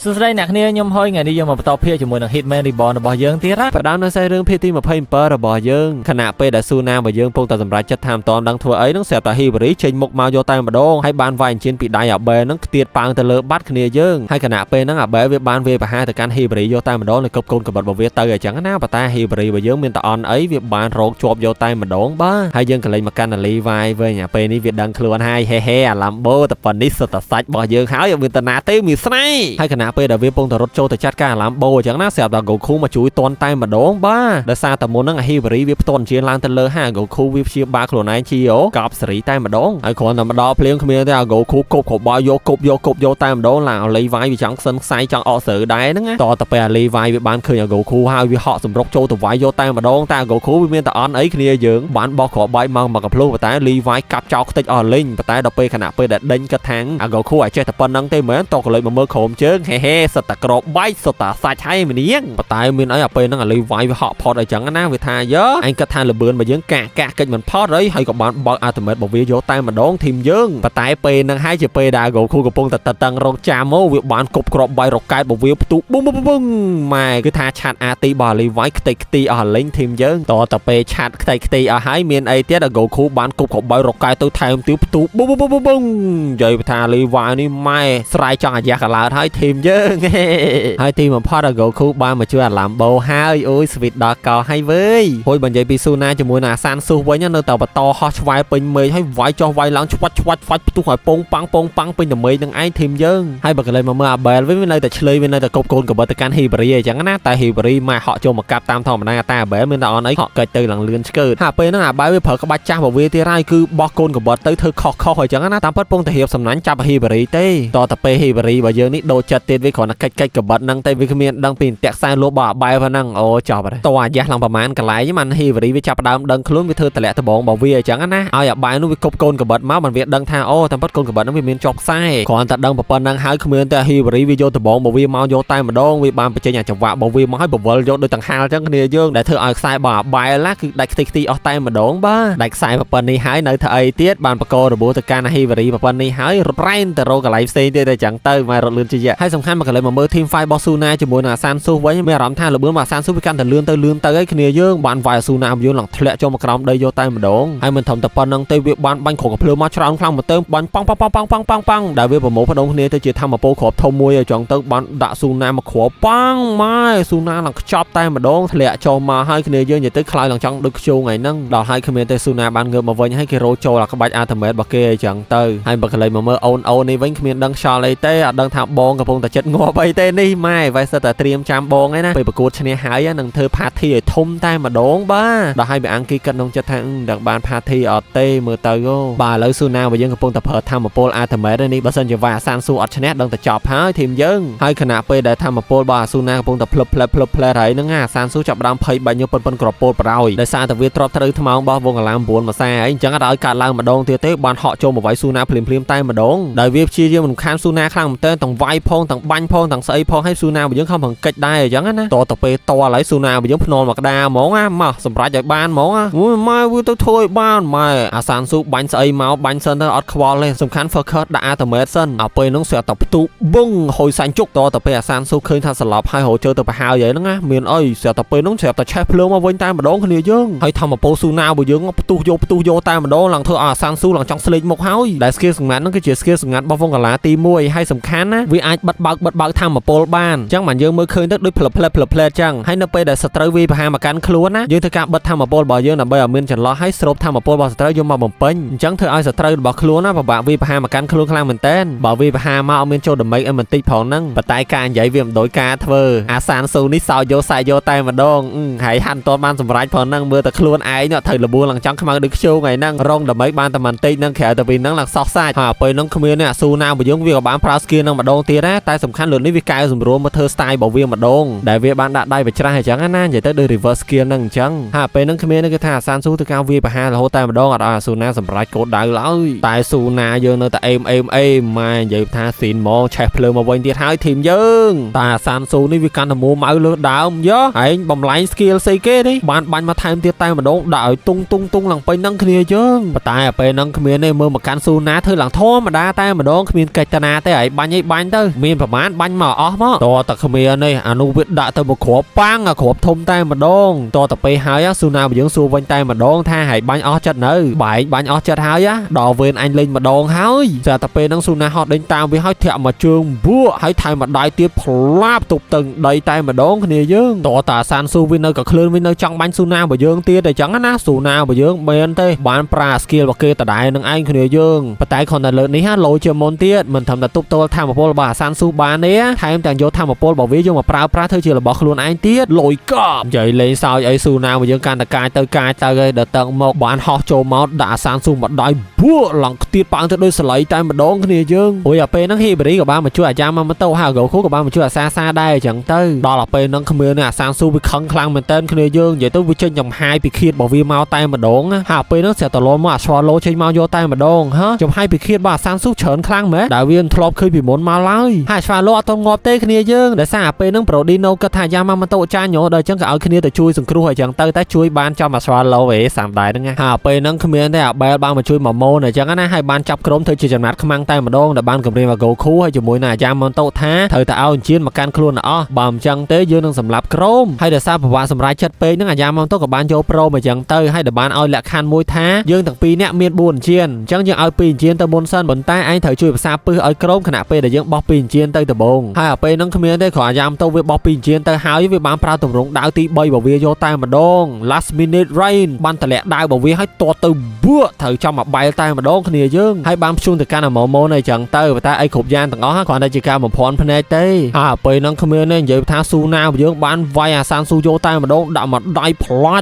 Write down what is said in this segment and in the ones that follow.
สุดท้ายนักเนี่ยยมห้อยไงนี่ยมมาต่อเพียจมูกนักฮิตแมนรีบอลบ่อเยิงที่รักประดานในเรื่องพีที่มาเพิ่มเปิดบ่อเยิงขณะไปแต่ซูนาบ่อเยิงพงแต่สำหรับจัดทำตอนดังทัวร์ไอ้ต้องเสียต่อฮีบริเชนมกมาโยตายมาดงให้บานวายจินปีได้อ่ะเบย์นั่งเตียดปังแต่เลิบัดขณีเยิงให้ขณะไปนั่งอ่ะเบย์เวบานเวปะฮะแต่การฮีบริโยตายมาดงในกบโกนกับบ่อเวตเตอร์จังหน้าปะตาฮีบริบ่อเยิงมีแต่ออนไอ้เวบานโรคจบโยตายมาดงบ้าให้เยิงกันเลยมากันอ่ะลีวายเว้ยเนี่ยไปนี่เวียดดังคล้วนให้เฮ่ๆลำโบแต่ปนิสตัดซัดบ่อเยิงเขาอย่างมีตนาเต้มีสไนให้ขณะไปแต่เวปงแต่รถโจแต่จัดการลำโบจังหน้าเสียบแต่โกคูมาช่วยตอนตายมาดงบ้าแต่ซาแต่โมนั่งฮีบริวิปต้นเชียร์ลานตะเลอห้าโกคูวิปเชียร์บาโคลนายชีโอกับสรีตายมาดงไอคนแต่มาดอเพลียงขมิ้นแต่โกคูกบขบบอยโยกบโยตายมาดงหลังเอาลีไว้วิจังสันไซจังออเสือได้นั่งไงต่อแต่ไปลีไว้วิบ้านเคยโกคูห้าวิเหาะสมรกโจตัวไว้โยตายมาดงแต่โกคูวิเมียนแต่ออนไอเคลียร์ยืงบ้านบอกขอใบมังมากับพลูแต่ลีไว้กับเจ้าติดออนลิงแต่ดอไปขณะไปแต่เด้งกระแทงโกคูไอเจตปนนั่งเตะเหมือนตกเลยมาเมื่อโขมเชิงเฮ่สตะกรอบใบสตาใส่ใช้มันเนี้ยแต่มีนไอไปนั่งลีไว้วิเหาะพอดไอจังหน้าวิทาเยอะไอกระทานระเบิดมายืงกะกินเหมือนพอดเลยให้กับบ้านบอกอาตเมตบอกวิโยตายมาดงทีมยืงแต่ไปนั่งให้จะไปด่าโกคูกับปงแต่ตังรองจามโมวิบ้านกบกรอบใบรอกไก่บอกวิประตูบุ้งมาคือทาชัดอาตีบอลลีไว้ตีอ่อนเล่นทีมยืงต่อแต่ไปชัดตีอ่ะให้มีนไอเตี้ยโกคูบ้านกบกรอบใบรอกไก่ตัวไทยตีประตูบุ้งใหญ่ทาลีไว้นี่ไม่สไลจังอยากลาให้ทีมยืงให้ทีมมันพอดโกคูบ้านมาช่วยลำโบให้โอ้ยสวิตดอกเก่าให้เว้ยโอยบรรยายปีซูน่าจมูกหนาซันซูไว้เนี่ยเนอแต่ต่อฮอชไวเป็นเมย์ให้ไว้จอไว้หลังชวัดฟัดตู้หอยปงปังเป็นแต่เมย์นั่งไอทีมยืงให้บักเลยมาเมื่อเบลไว้ไม่เลยแต่เฉลยไม่เลยแต่กบโกนกับบัตรการฮีบรีจังนะแต่ฮีบรีมาเหาะโจมกับตามทอมนาตาเบลไม่ได้ออนไอเหาะเกิดตื่นหลังเลือนเกิดหาไปนั่งใบไว้เผอกระบาดจ้าบอกเวทีไรคือบอกโกนกับบัตรเธอคอหอยจังนะตามพัดปงแต่เหียบสำนักจับฮีบรีเต้ต่อแต่ไปฮีบรีบ่เยอะนี่โดจัดเต้ไว้ขอนักไก่กับบัตรนั่งเต้ไว้ขมิ้นดังปีนแตกสายโลบ่าใบพนังโอ้จอบอะไรตัวยาหลังประมาณกันหลายมันฮีบรีวิจับดำดังคลุ้นวิเธอแต่แหละตะบองบอกเวียจังนะเอาอย่าใบนู้นวิกบโกนกับบัตรม้ามันเวียดังทางโอ้ทำพัดโกนกับบัตรนั้นวิมีนจอกไส้ก่อนตัดดังปะปนดังหายขมิ้นแต่ฮีบรีวิโยตะบองบอกเวียมาโยตายมาดองวิบานไปเจออย่างจังหวะบอกเวียมาให้บอกว่าโยโดยต่างหากจังเนี่ยยื่งแต่เธอเอาสายบ่าใบละคือได้ตีออกตายมาดองบ้าได้สายปะปนนี้หายในเธอไอเตี้ยบานปะโกระบุตะการฮีบรีปะปนนี้หายรถไร้แต่โรกับไหลเซนได้จังเตอร์มารถเลื่อนเจียให้สำคัญมากันเลยมาเมื่อทีมไฟบอลซูนาจมูกหนาซันซูไว้ไม่รำท่าหรือเมื่อมาซันซูพิการแต่เลื่อนไอ้เนี่ยยื่งบานไฟซูนายื่งหลังทะเลจมกรามได้โยตายมาดงให้มันทำแต่ปนนังเตวิบานบังขกับเพลิงมาชรางคลั่งมาเติมบันปังได้เว็บประมงพนงเนี่ยจะจีทำมาโปขอบทมวยจังเติมบันด่าซูนามาขวบปังไม่ซูนาหลังชอบตายมาดงทะเลจมมาให้เนี่ยยื่งอย่าเติมคลายหลังจังดึกโชว์ไงนั่งดอกให้เนี่ยเตซูนาบานเงินมาวันให้กิโรโจหลักบัตรอาร์ตเมดบักเกย์จังเตอให้บักเลยมาเมื่อเอาในวันเนี่ยดังชาเลยเตะดังทำบองกับพงแต่จัดงัวไปเตนี่ไม่ไว้สแต่เตรียมจามบองไงนะไปประกวดชนะหายนังเธอพาที่ทุ่มตายมาดงบ้าดอกให้ไปอังกฤษกันนงจะทางดักบานพาที่ออเต้เมื่อเตอโก้บ่าเลยซูนาไปยังกับพงแต่เพิดทำมาโปลอาร์ตเมดนี่บัสันจะว่าซันซูอัดชนะดังแต่จอบหายทีมยังให้ขณะไปได้ทำมาโปลบ่าซูนากับพงแต่เพลไรนั่งอ่ะซันซูจับดำเพย์ใบยปนกรอบโปลเปล่าได้ซาแต่เวทรอบทะเลทมองบ่าวงกลามบวนมาแซ่จังอะไรการล่างมาดงเตี้ยเต้บานเหาะโจมมาไว้ซูนาเพลิมใต้มาดงได้เว็บชีเยี่ยมข้ามซูนาครั้งเต้นต่างไวพงต่างบันพงต่างใส่พงให้ซูนาไปยังคำผังเกิดได้ยังนะต่อไปตัวไหลซูนาไปยังพนอนมากดาหมองอ่ะมาสำหรับจากบ้านหมองอ่ะไม่วิวตัวถอยบ้านไม่อาซันซูบันใส่เมาบันเซนเตอร์อัดควอลเลยสำคัญโฟกัสด่าแต่เมสันเอาไปน้องเสือตับตุบุ้งหอยสันจุกต่อไปอาซันซูเคยทำสลับให้หัวเจอตัวไปหาใหญ่นั่งอ่ะเมียนเอ้ยเสือต่อไปน้องเสือต่อแช่เพลิงมาวนตายมาดงคนเดียวยังให้ทำมาโปซูนาไปยังประตูโยตายมาดงหลังเธออาซันซูหลังจังสลิงหมกเฮาได้สกิลสังนั้นนั่นก็เจอสกิลสังนั้นบอลฟงกับลาตีมวยให้สำคัญนะวิไอบัดบักทำมาโปลบ้านจังมันยังเมื่อคืนตั้งด้วยเพลจังให้นับไปได้สตรีวีพามากันคล้วนนะยังเธอการบัดทำมาโปลบ่อยยังนับไปเอาเงินจันล้อให้สรุปทำมาโปลบ่อสตรียมมาบ่มเป็นจังเธอเอาสตรีบ่คล้วนนะบ่าววีพามากันคล้วนคลางเหมือนเต้นบ่าววีพามาเอาเงินโจดไม่เอาเหมือนตีผองนั่งปัตตายการใหญ่เวียมโดยการเธออาซานซูนี่สาวโยไซโยไตมาดงหายหันตัวมันสมรัยผองนั่งเมื่อแต่คล้วนไอ้เนี่ยเธอระบุหลังจังขมังดึกโชว์ไงนั่งร้องดไม่บ้านแต่มันตีนั่งแขวแต่ปีนั่งหลังซอกไซหาไปนั่งขมิ้นเนี่ยซูนาบ่ยังวีกับบ้านพลาสกีนั่งมาดงตีนะแต่สำคัญหลุดนี่วิกายสมรวมมาเธอสไตล์บ่าววีมาดงได้เวียบ้านได้ไปชนะให้จังนั่นใหญ่แต่โดยรีเวิร์สเกียร์นั่งจังหาไปนั่งขมิ้นนั่งก็ท่าซานซูตะการวีไปหาแล้วโหแต่มาดงอ่ะซูนาสำรัยโกดได้แล้วแต่ซูนาเยอะเนอะแต่เอ็มมาใหญ่ท่าสินมองแฉเพลิงมาวันที่ท้ายทีมยังแต่ซานซูนี่วิการทำมูมาเลือดดาวเยอะไอ้บอมไลน์สกิลซีเก้ดิบ้านมาทำเตี้ยใต้มาดงได้ตุ้งหลังไปนั่งขมิ้นยังแต่ไปนั่งขมิ้นในเมื่อมาการซูนาเธอหลังท่อมาได้ใต้มาดงขมิ้นไก่ตนาแต่ไอ้บ้านใหญ่บ้านเต้อมีประ បានបាញ់មកអស់មកតតែគ្មាននេះអានោះវាដាក់ទៅមកគ្រាប់ប៉ាំងគ្រាប់ធំតែម្ដងតតែពេលហើយស៊ូណាបើយើងសួរវិញតែម្ដងថាហើយបាញ់អស់ចិត្តនៅបែកបាញ់អស់ចិត្តហើយដល់វេនអញលេងម្ដងហើយតែតែពេលហ្នឹងស៊ូណាហត់ដេញតាមវាហើយធាក់មកជើងបួហើយថែមម្ដាយទៀតផ្លាប់ទប់តឹងដីតែម្ដងគ្នាយើងតតាសានស៊ូវានៅក៏ឃ្លឿនវានៅចង់បាញ់ស៊ូណាបើយើងទៀតតែចឹងណាស៊ូណាបើយើងមែនទេបានប្រើ skill របស់គេដដែលនឹងឯងគ្នាយើងប៉ុន្តែគ្រាន់តែលើកនេះលោជាមុនទៀតមិនត្រឹមតែទប់ទល់ធម្មពលរបស់អាសានស៊ូបានទេថែមទាំងយកធម្មពលរបស់វាយកមកប្រើប្រាស់ធ្វើជារបស់ខ្លួនឯងទៀតលុយកប់និយាយលេងសើចអីស៊ូណាបើយើងកាន់តែកាយទៅហើយដល់តឹងមកបានហោះចូលមកដាក់អាសានស៊ូម្ដាយបួឡើងខ្ទៀតប៉ាំងទៅដោយស្លៃតែម្ដងគ្នាយើងអូយអាពេលហ្នឹងហេបេរីក៏បានមកជួយអាយ៉ាម៉ាម៉ូតូហើយហ្គូក៏បានមកជួយអាសាដែរអញ្ចឹងទៅដល់អាពេលហ្នឹងគ្មានអាសានស៊ូវាខឹងខ្លាំងមែនតើគ្នាយើងនិយាយទៅវាចេញចំហាយពីឃាតរបស់វាមកតែម្ដងហើយពេលហ្នឹងស្រាប់តលន់មកអាស្វឡូចេញមកយកតែម្ដងចំហាយពីឃាតរបស់អាសានស៊ូច្រើនខ្លាំងមែនដែលវាធ្លាប់ឃើញពីមុនមកឡើយហើយស្វឡូអត់ទាន់ងាប់ទេគ្នាយើងដោយសារអាពេលហ្នឹងប្រូឌីណូគិតថាអាយ៉ាម៉ាម៉ូតូចាញ់ដល់អញ្ចឹងក៏ឲ្យគ្នាទៅជួយសង្គ្រោះអញ្ចឹងទៅតែជួយបានចំអាស្វឡូសាមដែរហ្នឹងហើយពេលហ្នឹងគ្មានទេអាបែលបានមកជួយមកម៉ូនអញ្ចឹងណាហើយបានចាប់ក្រុមធ្វើជាចំណាត់ខ្មាំងតែម្ដងដែលបានគម្រាមអាហ្គូខូហើយជាមួយនឹងអាយ៉ាម៉ាម៉ូតូថាត្រូវតែឲ្យអញ្ជៀនមកកាន់ខ្លួនអស់បើមិនចឹងទេយើងនឹងសម្លាប់ក្រុមហើយដោយសារប្រវត្តិសម្រាប់ចិត្តពេកហ្នឹងអាយ៉ាម៉ាម៉ូតូក៏បានយកប្រូមកចឹងទៅហើយដែលបានឲ្យលក្ខខណ្ឌមួយថាយើងទាំងពីរនាក់មាន4អញ្ជៀនអញ្ចឹងយើងឲ្យ2អញ្ជៀនទៅមុនសិនប៉ុន្តែឯងត្រូវជួយភាសាពឹសឲ្យក្រុមខណៈពេលដែលយើងបោះ2អញ្ជៀនទៅដំបូងហើយអាពេលហ្នឹងគ្មានទេគ្រាន់អាយ៉ាម៉ាម៉ូតូវាបោះ2អញ្ជៀនទៅហើយវាបានប្រើទម្រង់ដាវទី3របស់វាយកតែម្ដង last minute rain បានតម្លាក់ដាវរបស់វាឲ្យទាត់ទៅបួត្រូវចំមកបែលតែម្ដងគ្នាយើងហើយបានភ្ជូនទៅកាន់អាម៉ូនអីចឹងទៅតែអីគ្រប់យ៉ាងទាំងអស់គ្រាន់តែជាការបំភាន់ភ្នែកទេហើយពេលហ្នឹងគ្មានទេនិយាយថាស៊ូណាយើងបានវាយអាសានស៊ូយកតែម្ដងដាក់មកដៃផ្លា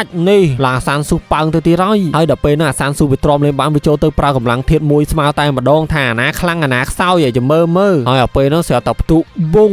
ច់នេះឡាសានស៊ូប៉ើងទៅទៀតហើយដល់ពេលហ្នឹងអាសានស៊ូវាទ្រាំលេងបានវាចូលទៅប្រើកម្លាំងធាតុមួយស្មើតែម្ដងថាអាណាខ្លាំងអាណាខ្សោយឲ្យចាំមើលហើយដល់ពេលហ្នឹងស្រាប់តែផ្ទុប៊ុង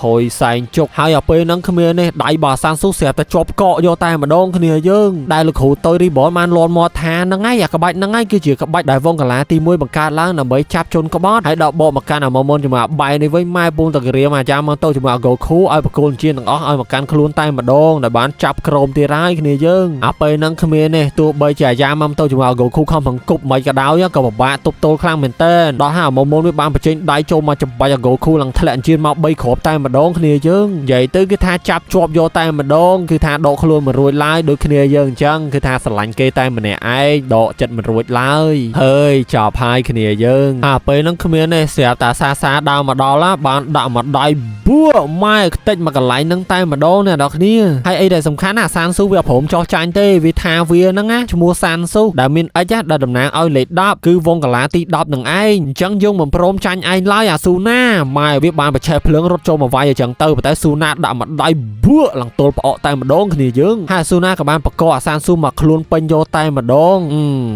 ហុយសែងជុកហើយដល់ពេលហ្នឹងគ្មានទេដៃរបស់អាសានស៊ូស្រាប់តែជាប់កកយកតែម្ដងគ្នាយើងដែលលោកគ្រូតុយរីបនបានលន់មកថាហ្នឹងហើយអាក្បាច់ហ្នឹងហើយគឺជាក្បាច់ដែលវងកាឡាទី1បង្កើតឡើងដើម្បីចាប់ជនក្បត់ហើយដកបកមកកាន់អាម៉ូមុនជាមួយបែនេះវិញម៉ែពូនតក្រៀមអាយ៉ាមកទៅជាមួយអាហ្គូខូឲ្យបកគោលជាទាំងអស់ឲ្យមកកាន់ខ្លួនតែម្ដងដែលបានចាប់ក្រុមទៀតហើយគ្នាយើងអាពេលហ្នឹងគ្មានទេទោះបីជាអាយ៉ាមកទៅជាមួយអាហ្គូខូខំបង្គប់មិនក៏ដោយក៏ពិបាកទប់ទល់ខ្លាំងមែនតើដល់ហើយអាម៉ូមុនវាបានបញ្ចេញដៃចូលមកចំបាច់អាហ្គូខូឡើងធ្លាក់ជាមក3គ្រាប់តែម្ដងគ្នាយើងនិយាយទៅគឺថាចាប់ជាប់យកតែម្ដងគឺថាដកខ្លួនមិនរួចឡើយដូចគ្នាយើងអញ្ចឹងគឺថាស្រឡាញ់គេតែម្នាក់ឯងដកចិត្តមិនរួចឡើយហើយចប់ហើយគ្នាយើងអាពេលហ្នឹងគ្មានទេស្រាប់តែសាដើរមកដល់បានដាក់មកដៃបួម៉ែខ្ទេចមកកន្លែងហ្នឹងតែម្ដងអ្នកនរគ្នាហើយអីដែលសំខាន់អាសានស៊ូវាព្រមចោះចាញ់ទេវាថាវាហ្នឹងឈ្មោះសានស៊ូដែលមានអិចដែលតំណាងឲ្យលេខ10គឺវងកាឡាទី10នឹងឯងអញ្ចឹងយើងមិនព្រមចាញ់ឯងឡើយអាស៊ូណាម៉ែវាបានបច្ឆេះភ្លើងរត់ចូលមកវាយអញ្ចឹងទៅប៉ុន្តែស៊ូណាដាក់មកដៃបួឡើងទល់ផ្អកតែម្ដងគ្នាយើងហើយស៊ូណាក៏បានបកកអាសានស៊ូមកខ្លួនពេញយកតែម្ដង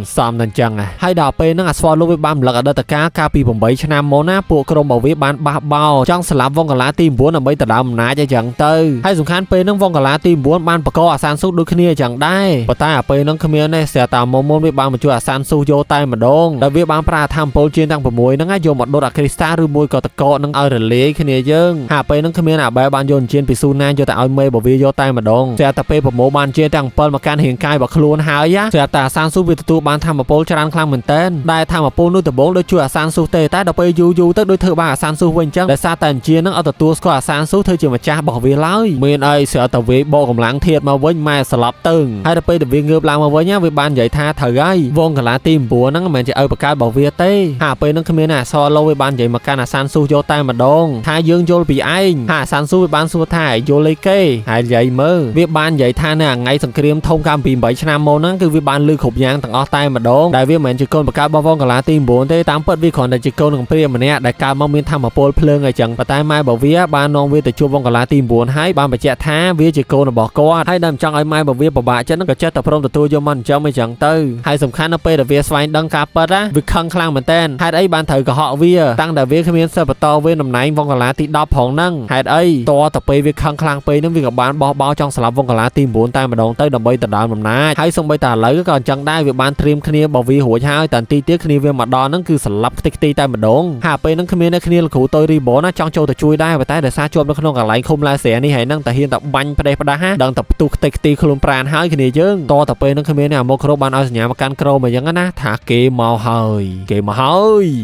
សំតែអញ្ចឹងហើយដល់ពេលហ្នឹងអាស្វលូវាបានរំលឹកអតីតកាលកាលពី8ឆ្នាំមុនណាពួកក្រុមរបស់វាបានបះបោចង់ស្លាប់វងកាឡាទី9ដើម្បីដណ្ដើមអំណាចអញ្ចឹងទៅហើយសំខាន់ពេលហ្នឹងវងកាឡាទី9បានបកកអាសានស៊ូដូចគ្នាអញ្ចឹងដែរប៉ុន្តែអាពេលហ្នឹងគ្មានទេស្រាប់តែមុនវាបានមកជួយអាសានស៊ូយកតែម្ដងដែលវាបានប្រើធម្មពលជាទាំង6ហ្នឹងយកមកដុតអាគ្រីស្តាឬមួយក៏តកកនឹងឲ្យរលាយគ្នាយើងហើយពេលហ្នឹងគ្មានអាបែបានយកអញ្ជៀនពីស៊ូណាយកតែឲ្យមេរបស់វាយកតែម្ដងស្រាប់តែពេលប្រមូលបានជាទាំង7មកកាន់រាងកាយរបស់ខ្លួនហើយស្រាប់តែអាសានស៊ូវាទទួលបានធម្មពលច្រើនខ្លាំងមែនតើដែលធម្មពលនោះដំបូងដូចជួយអាសានស៊ូទេតែដល់ពេលយូរទៅដូចធ្វើបានអាសានស៊ូវិញអញ្ចឹងដោយសារតែអញ្ជៀនហ្នឹងអត់ទទួលស្គាល់អាសានស៊ូធ្វើជាម្ចាស់របស់វាឡើយមានអីស្រាប់តែវាបកកម្លាំងធាតុមកវិញម៉ែស្លាប់ទៅហើយដល់ពេលដែលវាងើបឡើងមកវិញវាបាននិយាយថាត្រូវហើយវងកាឡាទី9ហ្នឹងមិនមែនជាឪបកើតរបស់វាទេហើយពេលហ្នឹងគ្មានអាសឡូវាបាននិយាយមកកាន់អាសានស៊ូយកតែម្ដងថាយើងយល់ពីឯងហើយអាសានស៊ូវាបានសួរថាយល់អីគេហើយនិយាយមើលវាបាននិយាយថានៅថ្ងៃសង្គ្រាមធំកាលពី8ឆ្នាំមុនហ្នឹងគឺវាបានលឺគ្រប់យ៉ាងទាំងអស់តែម្ដងដែលវាមិនមែនជាកូនបកកើតរបស់វងកាឡាទី9ទេតាមពិតវាគ្រាន់តែជាកូននឹងព្រាម្នាក់ដែលកើតមកមានធម្មពលភ្លើងអីចឹងប៉ុន្តែម៉ែរបស់វាបាននាំវាទៅជួបវងកាឡាទី9ហើយបានបញ្ជាក់ថាវាជាកូនរបស់គាត់ហើយដែលមិនចង់ឲ្យម៉ែរបស់វាពិបាកចិត្តហ្នឹងក៏ចេះតែព្រមទទួលយកមកចិញ្ចឹមអីចឹងទៅហើយសំខាន់នៅពេលដែលវាស្វែងដឹងការពិតវាខឹងខ្លាំងមែនតើហេតុអីបានត្រូវកុហកវាតាំងតែវាគ្មានសិទ្ធិបន្តវេនតំណែងវងកាឡាទី10ផងហ្នឹងហេតុអីតទៅពេលវាខឹងខ្លាំងពេកហ្នឹងវាក៏បានបោះបោចង់ស្លាប់វងកាឡាទី9តែម្ដងទៅដើម្បីដណ្ដើមអំណាចហើយសូម្បីតែឥឡូវក៏អញ្ចឹងដែរវាបានត្រៀមគ្នារបស់វារួចហើយតែទីទៀតគ្នាវាមកដល់ហ្នឹងគឺស្លាប់ខ្ទេចខ្ទីតែម្ដងហើយពេលហ្នឹងគ្មានគ្នាលោកគ្រូតុយរីបនចង់ចូលទៅជួយដែរតែដោយសារជាប់នៅក្នុងកន្លែងឃុំឡាសែនេះហើយហ្នឹងតែហ៊ានតែបាញ់ផ្ដេសផ្ដាស់ដឹងតែផ្ទុះខ្ ខ្ទេចខ្ទីខ្លួនប្រានហើយគ្នាយើងតតែពេលនឹងគ្មានអាមកគ្រូបានឲ្យសញ្ញាមកកាន់ក្រមអញ្ចឹងណាថាគេមកហើយ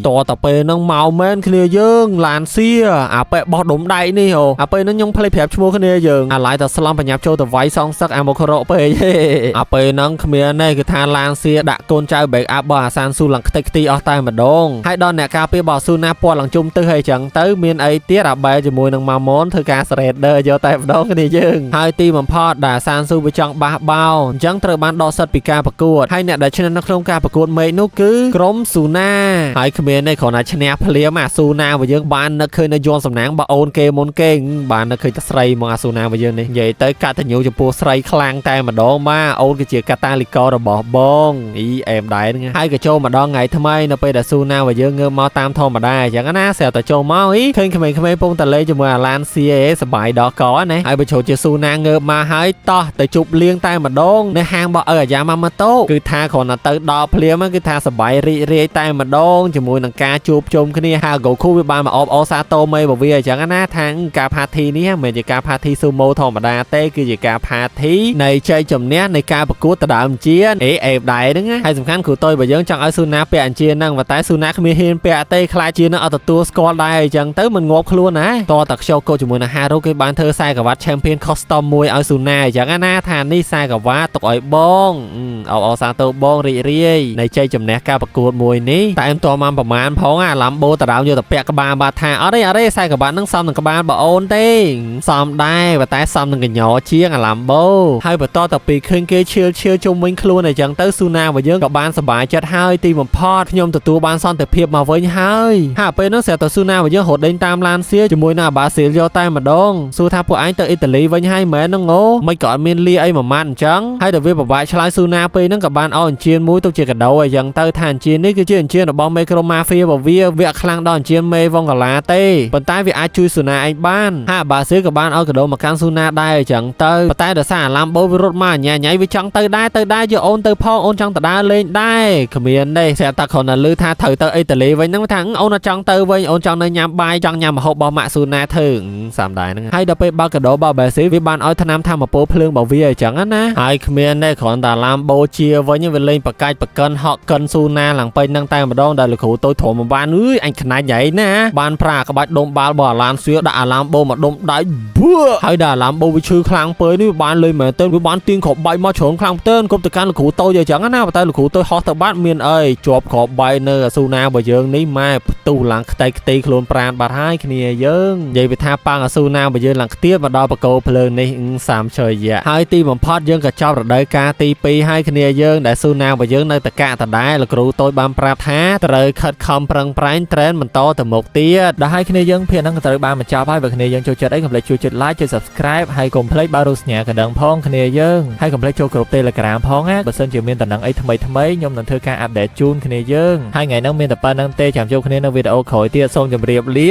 តតែពេលនឹងមកមែនគ្នាយើងឡានសៀអាប៉ែបោះដុំដៃនេះអូអាពេលនឹងខ្ញុំភ្លេចប្រាប់ឈ្មោះគ្នាយើងអាឡៃតែស្លំបញ្ញាប់ចូលទៅវាយសងសឹកអាមកគ្រូពេកអាពេលនឹងគ្មានទេគឺថាឡានសៀដាក់កូនចៅបែកអាប់បោះអាសានស៊ូឡើងខ្ទេចខ្ទីអស់តែម្ដងហើយដល់អ្នកការពារបោះស៊ូណាពាត់ឡើងជុំទៅហើយអញ្ចឹងទៅមានអីទៀតអាបែជាមួយនឹងម៉ាម៉ុនធ្វើការ surrender យកតែម្ដងគ្នាយើងហើយទីបំផុតដែលអាសានស៊ូវាចង់បះបោអញ្ចឹងត្រូវបានដកសិទ្ធពីការប្រកួតហើយអ្នកដែលឈ្នះនៅក្នុងការប្រកួតមេឃនោះគឺក្រុមស៊ូណាហើយគ្មានទេគ្រាន់តែឈ្នះភ្លាមអាស៊ូណារបស់យើងបាននឹកឃើញនៅយន់សំណាងបើអូនគេមុនគេបាននឹកឃើញតែស្រីមកអាស៊ូណារបស់យើងនេះនិយាយទៅកតញ្ញូចំពោះស្រីខ្លាំងតែម្ដងមកអូនគឺជាកាតាលីកររបស់បងអ៊ីអែមដែរហ្នឹងហើយក៏ចូលម្ដងថ្ងៃថ្មីនៅពេលដែលស៊ូណារបស់យើងងើបមកតាមធម្មតាអញ្ចឹងណាស្រាប់តែចូលមកអ៊ីឃើញក្មេងៗពងតលេជាមួយអាឡានសៀសបាយដល់កណាហើយបើចូលជាស៊ូណាងើបមកហើយតោះទៅជប់លៀងតែម្ដងនៅហាងរបស់អាយ៉ាម៉ាម៉ាតូគឺថាគ្រាន់តែទៅដល់ភ្លាមគឺថាសបាយរីករាយតែម្ដងជាមួយនឹងការជួបជុំគ្នាហើយកូខូវាបានមកអបអសាតូមេរបស់វាអញ្ចឹងណាថាការផាធីនេះមិនមែនជាការផាធីស៊ូម៉ូធម្មតាទេគឺជាការផាធីនៃជ័យជំនះនៃការប្រកួតដដើមជាអេបដែរហ្នឹងហើយសំខាន់គ្រូតូចរបស់យើងចង់ឲ្យស៊ូណាពាក់អញ្ជាហ្នឹងតែស៊ូណាគ្មានហ៊ានពាក់ទេខ្លាចជានឹងអត់ទទួលស្គាល់ដែរអញ្ចឹងទៅមិនងាប់ខ្លួនណាតតែខ្យល់កោជាមួយនឹងហារូគេបានធ្វើខ្សែក្រវ៉ាត់ Champion Custom មួយឲ្យស៊ូណាអញ្ចឹងណាថានេះខ្សែក្រវ៉ាត់ទុកឲ្យបងអសាតូបងរីករាយនៃជ័យជំនះការប្រកួតមួយនេះតែមិនតមកប្រមាណផងអាឡាំបូតដើមយកទៅពាក់ក្បាលបាទថាអត់ទេខ្សែក្រវ៉ាត់ហ្នឹងសមនឹងក្បាលបងអូនទេសមដែរតែសមនឹងកញ្ញោជាងអាឡាំបូហើយបន្តទៅពីឃើញគេឈៀលជុំវិញខ្លួនអញ្ចឹងទៅស៊ូណារបស់យើងក៏បានសប្បាយចិត្តហើយទីបំផុតខ្ញុំទទួលបានសន្តិភាពមកវិញហើយហើយពេលនោះស្រាប់តែស៊ូណារបស់យើងរត់ដេញតាមឡានសៀជាមួយនឹងអាបាស៊ីលយកតែម្ដងសួរថាពួកឯងទៅអ៊ីតាលីវិញហើយមែនហ្នឹងអូមិនក៏អត់មានលាអីមួយម៉ាត់អញ្ចឹងហើយតែវាពិបាកឆ្លើយស៊ូណាពេលហ្នឹងក៏បានឲ្យអញ្ជើញមួយទុកជាកាដូអញ្ចឹងទៅថាអញ្ជើញនេះគឺជាអញ្ជើញរបស់មេក្រុមម៉ាហ្វៀរបស់វាវាខ្លាំងដល់អញ្ជើញមេវងកាឡាទេប៉ុន្តែវាអាចជួយស៊ូណាឯងបានហើយអាបាស៊ីលក៏បានឲ្យកាដូមកកាន់ស៊ូណាដែរអញ្ចឹងទៅប៉ុន្តែដោយសារអាឡាំបូវារត់មកញ៉ៃវាចង់ទៅដែរយកអូនទៅផងអូនចង់ទៅដើរលេងដែរគ្មានទេស្រាប់តែគ្រាន់តែឮថាត្រូវទៅអ៊ីតាលីវិញហ្នឹងថាអូនអត់ចង់ទៅវិញអូនចង់នៅញ៉ាំបាយចង់ញ៉ាំម្ហូបរបស់ម៉ាក់ស៊ូណាធ្វើសាមដែរហ្នឹងហើយដល់ពេលបើកកាដូរបស់បាស៊ីវាបានឲ្យថ្នាំធម្មពលភ្លើងរបស់វាអញ្ចឹងណាហើយគ្មានទេគ្រាន់តែឡាំបូជាវិញវាលេងបកាច់បកិនហក់កិនស៊ូណាឡើងពេញហ្នឹងតែម្ដងដែលលោកគ្រូតូចធំមកបានអើយអញខ្នាច់ហីណាបានប្រាក្បាច់ដុំបាល់របស់អាឡានសៀដាក់អាឡាំបូមកដុំដៃបឺហើយដល់អាឡាំបូវាឈឺខ្លាំងពេកនេះវាបានលេងមែនទែនវាបានទៀងក្របបែកមកជ្រុងខ្លាំងផ្ទើនគប់ទៅកាន់លោកគ្រូតូចអញ្ចឹងណាតែលោកគ្រូតូចហោះទៅបាត់មានអីជាប់ក្របបែកនៅស៊ូណារបស់យើងនេះម៉ែផ្ទុះឡើងខ្ទេចខ្ទីខ្លួនប្រានបាត់ហើយគ្នាយើងនិយាយវាថាប៉ាំងស៊ូណារបស់យើងឡើងខ្ទាបមកដល់បកោភ្លើងនេះ30 trời dạ ហើយទីបំផុតយើងក៏ចប់រដូវកាលទី2ហើយគ្នាយើងដែលស៊ូណារបស់យើងនៅតែកាក់ដដែលលោកគ្រូតូចបានប្រាប់ថាត្រូវខិតខំប្រឹងប្រែង trend បន្តទៅមុខទៀតដល់ហើយគ្នាយើងភាគហ្នឹងក៏ត្រូវបានបញ្ចប់ហើយបើគ្នាយើងចូលចិត្តអីកុំភ្លេចជួយចុច like ចុច subscribe ហើយកុំភ្លេចបើរូបសញ្ញាកណ្ដឹងផងគ្នាយើងហើយកុំភ្លេចចូលគ្រប់ Telegram ផងណាបើសិនជាមានតំណែងអីថ្មីខ្ញុំនឹងធ្វើការអាប់ដេតជូនគ្នាយើងហើយថ្ងៃហ្នឹងមានតែប៉ុណ្្នឹងទេចាំជួបគ្នានៅវីដេអូក្រោយទៀតសូមជម្រាបលា